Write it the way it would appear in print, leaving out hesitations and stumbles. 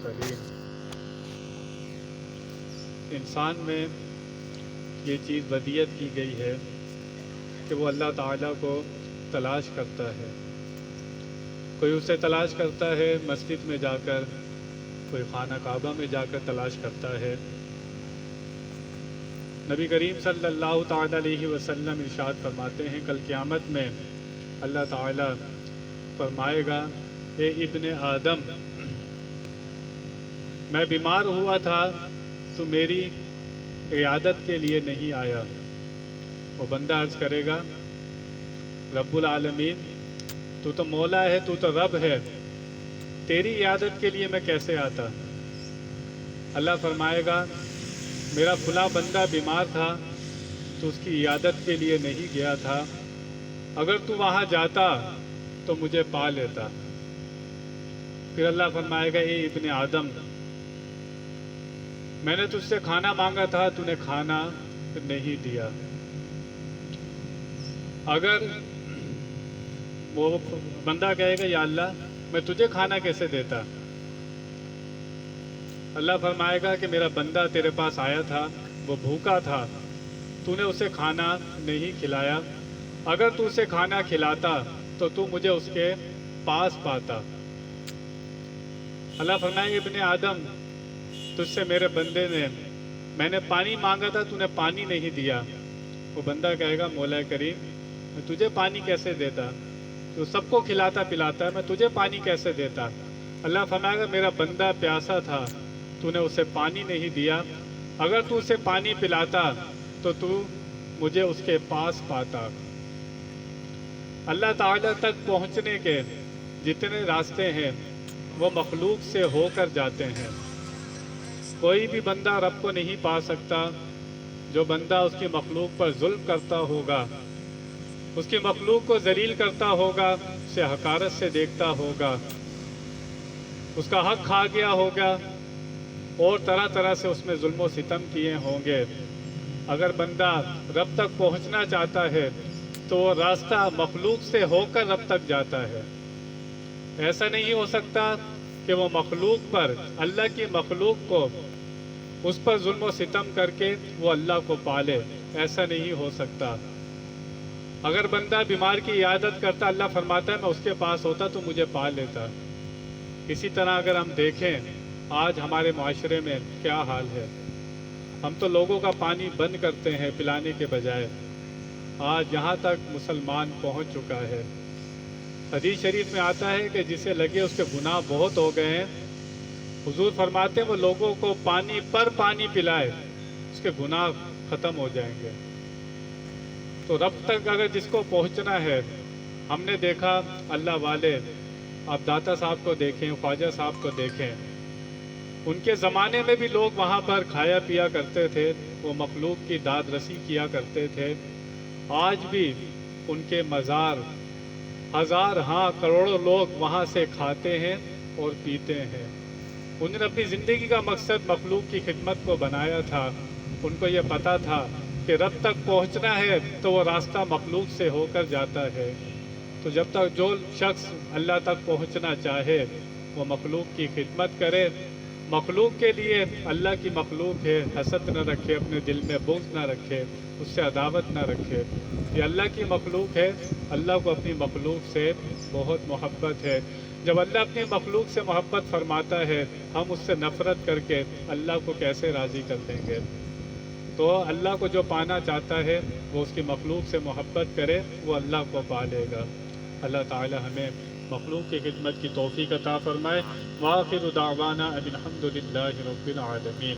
المرسلين۔ انسان میں یہ چیز ودیت کی گئی ہے کہ وہ اللہ تعالیٰ کو تلاش کرتا ہے۔ کوئی اسے تلاش کرتا ہے مسجد میں جا کر، کوئی خانہ کعبہ میں جا کر تلاش کرتا ہے۔ نبی کریم صلی اللہ تعالیٰ علیہ وسلم ارشاد فرماتے ہیں کل قیامت میں اللہ تعالیٰ فرمائے گا اے ابن آدم، میں بیمار ہوا تھا تو میری عیادت کے لیے نہیں آیا۔ وہ بندہ عرض کرے گا رب العالمین، تو تو مولا ہے، تو تو رب ہے، تیری عیادت کے لیے میں کیسے آتا؟ اللہ فرمائے گا میرا فلاں بندہ بیمار تھا تو اس کی عیادت کے لیے نہیں گیا تھا، اگر تو وہاں جاتا تو مجھے پا لیتا۔ پھر اللہ فرمائے گا اے ابن آدم، میں نے تجھ سے کھانا مانگا تھا، تو نے کھانا نہیں دیا۔ اگر وہ بندہ کہے گا یا اللہ میں تجھے کھانا کیسے دیتا؟ اللہ فرمائے گا کہ میرا بندہ تیرے پاس آیا تھا، وہ بھوکا تھا، تو نے اسے کھانا نہیں کھلایا، اگر تو اسے کھانا کھلاتا تو تو مجھے اس کے پاس پاتا۔ اللہ فرمائے گا ابن آدم، تجھ سے میرے بندے نے، میں نے پانی مانگا تھا، تو نے پانی نہیں دیا۔ وہ بندہ کہے گا مولا کریم، میں تجھے پانی کیسے دیتا؟ تو سب کو کھلاتا پلاتا ہے، میں تجھے پانی کیسے دیتا؟ اللہ فرمائے گا میرا بندہ پیاسا تھا، تو نے اسے پانی نہیں دیا، اگر تو اسے پانی پلاتا تو تو مجھے اس کے پاس پاتا۔ اللہ تعالیٰ تک پہنچنے کے جتنے راستے ہیں وہ مخلوق سے ہو کر جاتے ہیں۔ کوئی بھی بندہ رب کو نہیں پا سکتا۔ جو بندہ اس کی مخلوق پر ظلم کرتا ہوگا، اس کی مخلوق کو ذلیل کرتا ہوگا، اسے حقارت سے دیکھتا ہوگا، اس کا حق کھا گیا ہوگا اور طرح طرح سے اس میں ظلم و ستم کیے ہوں گے، اگر بندہ رب تک پہنچنا چاہتا ہے تو وہ راستہ مخلوق سے ہو کر رب تک جاتا ہے۔ ایسا نہیں ہو سکتا کہ وہ مخلوق پر، اللہ کی مخلوق کو اس پر ظلم و ستم کر کے وہ اللہ کو پالے، ایسا نہیں ہو سکتا۔ اگر بندہ بیمار کی عیادت کرتا، اللہ فرماتا ہے میں اس کے پاس ہوتا تو مجھے پا لیتا۔ اسی طرح اگر ہم دیکھیں آج ہمارے معاشرے میں کیا حال ہے، ہم تو لوگوں کا پانی بند کرتے ہیں پلانے کے بجائے۔ آج یہاں تک مسلمان پہنچ چکا ہے۔ حدیث شریف میں آتا ہے کہ جسے لگے اس کے گناہ بہت ہو گئے ہیں، حضور فرماتے ہیں وہ لوگوں کو پانی پر پانی پلائے، اس کے گناہ ختم ہو جائیں گے۔ تو رب تک اگر جس کو پہنچنا ہے، ہم نے دیکھا اللہ والے، آپ داتا صاحب کو دیکھیں، خواجہ صاحب کو دیکھیں، ان کے زمانے میں بھی لوگ وہاں پر کھایا پیا کرتے تھے، وہ مخلوق کی داد رسی کیا کرتے تھے۔ آج بھی ان کے مزار ہزار ہاں کروڑوں لوگ وہاں سے کھاتے ہیں اور پیتے ہیں۔ انہوں نے اپنی زندگی کا مقصد مخلوق کی خدمت کو بنایا تھا۔ ان کو یہ پتا تھا کہ رب تک پہنچنا ہے تو وہ راستہ مخلوق سے ہو کر جاتا ہے۔ تو جب تک جو شخص اللہ تک پہنچنا چاہے وہ مخلوق کی خدمت کرے، مخلوق کے لیے، اللہ کی مخلوق ہے، حسد نہ رکھے، اپنے دل میں بغض نہ رکھے، اس سے عداوت نہ رکھے۔ یہ اللہ کی مخلوق ہے، اللہ کو اپنی مخلوق سے بہت محبت ہے۔ جب اللہ اپنی مخلوق سے محبت فرماتا ہے، ہم اس سے نفرت کر کے اللہ کو کیسے راضی کر دیں گے؟ تو اللہ کو جو پانا چاہتا ہے وہ اس کی مخلوق سے محبت کرے، وہ اللہ کو پا لے گا۔ اللہ تعالی ہمیں مخلوق کی خدمت کی توفیق عطا فرمائے۔ وآخر دعوانا ان الحمد للہ رب العالمین۔